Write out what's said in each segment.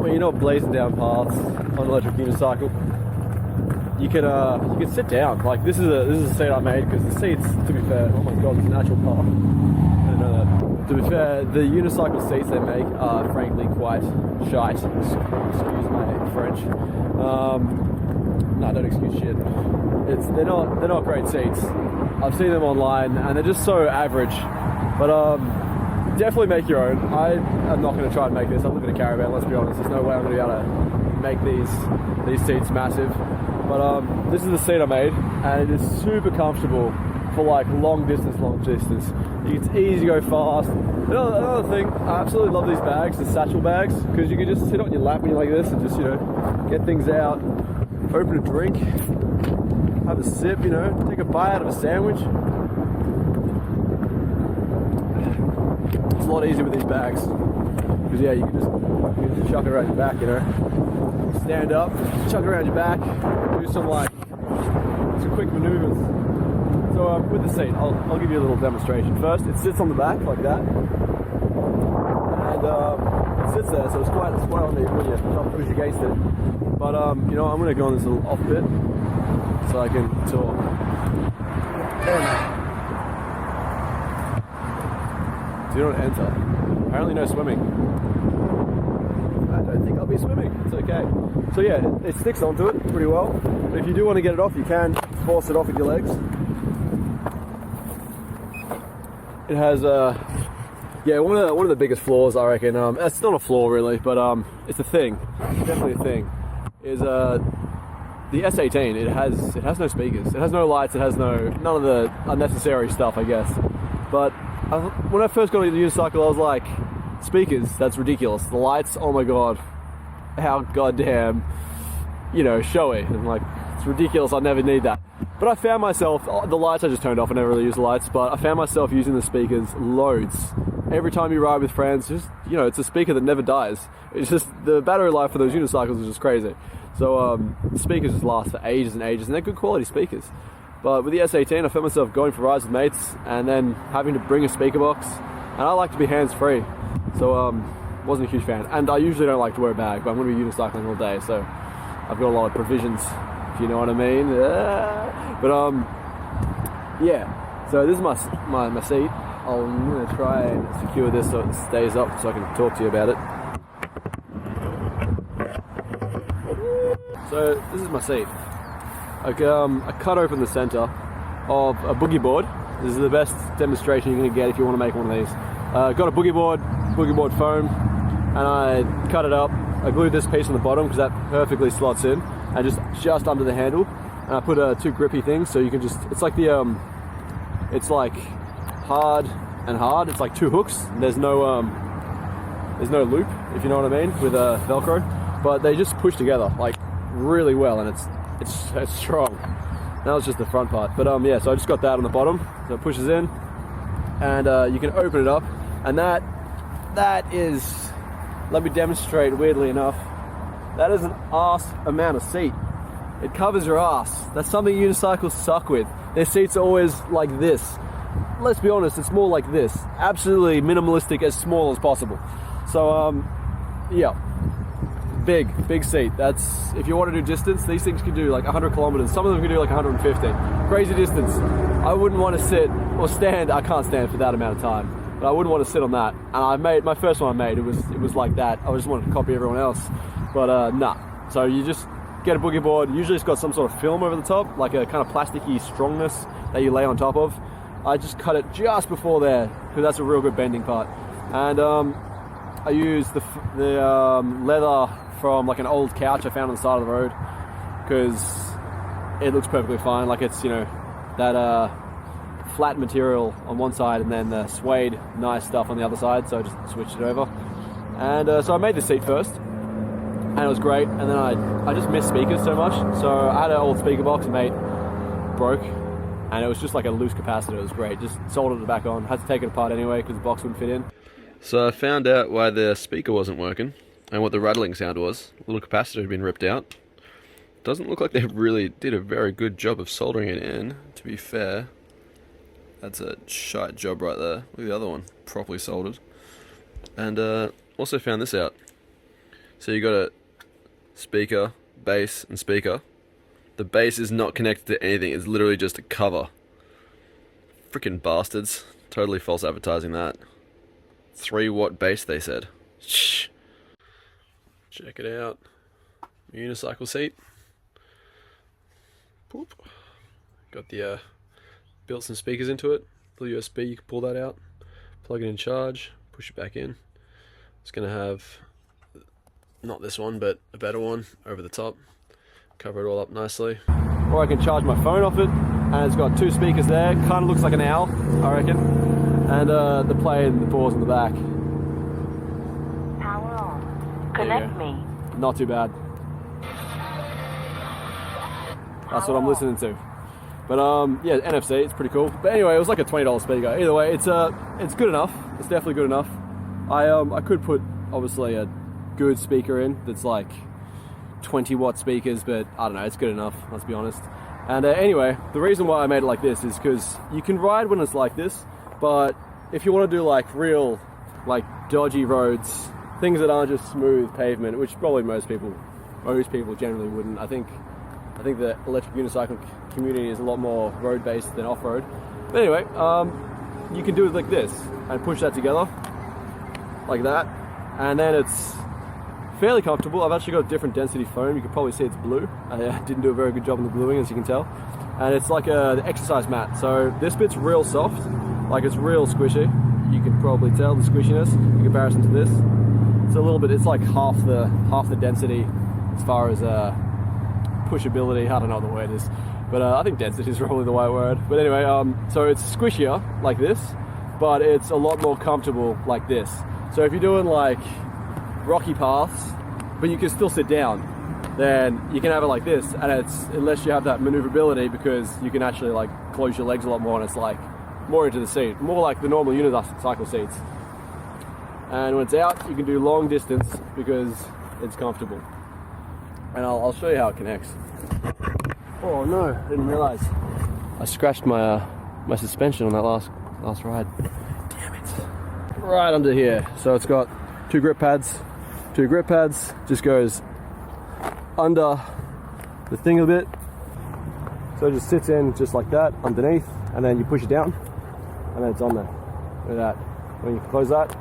when you're not blazing down paths on an electric unicycle, you can sit down. Like this is a seat I made because the seats, to be fair, oh my god, it's an actual car. I didn't know that. To be fair, the unicycle seats they make are frankly quite shite. Excuse my French. No, don't excuse shit. They're not great seats. I've seen them online and they're just so average. But definitely make your own. I am not going to try and make this. I'm looking at a caravan. Let's be honest. There's no way I'm going to be able to make these seats massive. But this is the seat I made, and it is super comfortable for like long distance. It's easy to go fast. Another thing, I absolutely love these bags, the satchel bags, because you can just sit on your lap when you're like this and just, get things out, open a drink, have a sip, take a bite out of a sandwich. It's a lot easier with these bags, because yeah, you can just chuck it around your back, stand up, chuck it around your back, do some quick maneuvers. So with the seat, I'll give you a little demonstration. First, it sits on the back like that, and it sits there, so it's quite on the when you don't push against it. But I'm going to go on this little off bit so I can talk. Do not enter. Apparently no swimming. I don't think I'll be swimming. It's okay. So yeah, it sticks onto it pretty well. But if you do want to get it off, you can force it off with your legs. It has one of the biggest flaws, I reckon. It's not a flaw really, but it's a thing. It's definitely a thing. Is the S18? It has no speakers. It has no lights. It has none of the unnecessary stuff, I guess. But when I first got into the unicycle, I was like, speakers, that's ridiculous. The lights, oh my god, how goddamn, showy. And like, it's ridiculous, I never need that. But I found myself, the lights I just turned off, I never really use the lights, but I found myself using the speakers loads. Every time you ride with friends, just, it's a speaker that never dies. It's just, the battery life for those unicycles is just crazy. So the speakers just last for ages and ages, and they're good quality speakers. But with the S18, I found myself going for rides with mates and then having to bring a speaker box. And I like to be hands-free, so wasn't a huge fan. And I usually don't like to wear a bag, but I'm going to be unicycling all day, so I've got a lot of provisions, if you know what I mean. But yeah, so this is my seat. I'm going to try and secure this so it stays up so I can talk to you about it. So this is my seat. I cut open the center of a boogie board. This is the best demonstration you're going to get if you want to make one of these. Got a boogie board foam, and I cut it up. I glued this piece on the bottom because that perfectly slots in, and just under the handle. And I put two grippy things so you can just. It's like it's like hard and hard. It's like two hooks. There's no loop, if you know what I mean, with Velcro. But they just push together like really well, and it's strong. That was just the front part, but yeah, so I just got that on the bottom, so it pushes in, and you can open it up, and that is, let me demonstrate, weirdly enough, that is an arse amount of seat. It covers your ass. That's something unicycles suck with. Their seats are always like this. Let's be honest, it's more like this. Absolutely minimalistic, as small as possible. So yeah. Big seat. That's, if you want to do distance, these things can do like 100 kilometers. Some of them can do like 150. Crazy distance. I wouldn't want to sit or stand. I can't stand for that amount of time, but I wouldn't want to sit on that. And I made my first one. It was like that. I just wanted to copy everyone else, but nah. So you just get a boogie board. Usually it's got some sort of film over the top, like a kind of plasticky strongness that you lay on top of. I just cut it just before there because that's a real good bending part. And I used the leather from like an old couch I found on the side of the road because it looks perfectly fine. Like it's, that flat material on one side and then the suede nice stuff on the other side. So I just switched it over. And so I made the seat first and it was great. And then I just missed speakers so much. So I had an old speaker box, mate, broke. And it was just like a loose capacitor. It was great. Just soldered it back on. Had to take it apart anyway because the box wouldn't fit in. So I found out why the speaker wasn't working. And what the rattling sound was. The little capacitor had been ripped out. Doesn't look like they really did a very good job of soldering it in, to be fair. That's a shite job right there. Look at the other one, properly soldered. And also found this out. So you got a speaker, bass, and speaker. The bass is not connected to anything, it's literally just a cover. Freaking bastards. Totally false advertising that. 3-watt bass, they said. Shh. Check it out. Unicycle seat. Poop. Got the built some speakers into it. Little USB, you can pull that out. Plug it in charge. Push it back in. It's gonna have not this one, but a better one over the top. Cover it all up nicely. Or I can charge my phone off it, and it's got 2 speakers there. Kind of looks like an owl, I reckon. And the play and the pause in the back. Power on. Connect me. Not too bad. That's what I'm listening to. But yeah, NFC, it's pretty cool. But anyway, it was like a $20 speaker. Either way, it's good enough. It's definitely good enough. I could put obviously a good speaker in that's like 20-watt speakers, but I don't know, it's good enough, let's be honest. And anyway, the reason why I made it like this is because you can ride when it's like this, but if you want to do like real, like dodgy roads, things that aren't just smooth pavement, which probably most people generally wouldn't. I think the electric unicycle community is a lot more road-based than off-road. But anyway, you can do it like this and push that together, like that, and then it's fairly comfortable. I've actually got a different density foam. You can probably see it's blue. I didn't do a very good job on the bluing, as you can tell. And it's like the exercise mat. So this bit's real soft, like it's real squishy. You can probably tell the squishiness in comparison to this. It's a little bit. It's like half the density as far as pushability. I don't know what the word is, but I think density is probably the right word. But anyway, so it's squishier like this, but it's a lot more comfortable like this. So if you're doing like rocky paths, but you can still sit down, then you can have it like this, and it's, unless you have that maneuverability, because you can actually like close your legs a lot more, and it's like more into the seat, more like the normal unicycle seats. And when it's out, you can do long distance because it's comfortable. And I'll show you how it connects. Oh no, I didn't realize I scratched my my suspension on that last ride. Damn it. Right under here. So it's got 2 grip pads. 2 grip pads, just goes under the thing a bit. So it just sits in just like that underneath, and then you push it down, and then it's on there. Look at that. When you close that,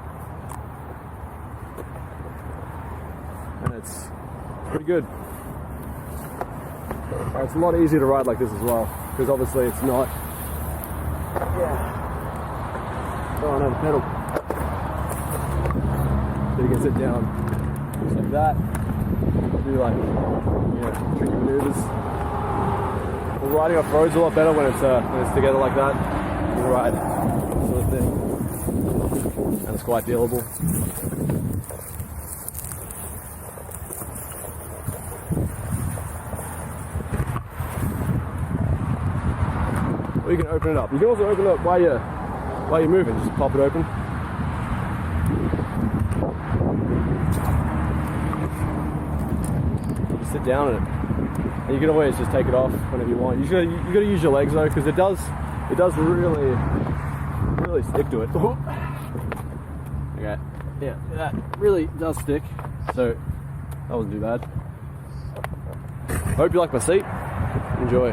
and it's pretty good. It's a lot easier to ride like this as well, because obviously it's not. Yeah. Oh no, the pedal. So you can sit down just like that. Do like, you know, tricky maneuvers. Well, riding off road's a lot better when it's together like that. You can ride sort of thing, and it's quite dealable. Or you can open it up. You can also open it up while you're moving. Just pop it open. Just sit down in it, and you can always just take it off whenever you want. You got to use your legs though, because it does really stick to it. Okay, yeah, that really does stick. So that wasn't too bad. Hope you like my seat. Enjoy.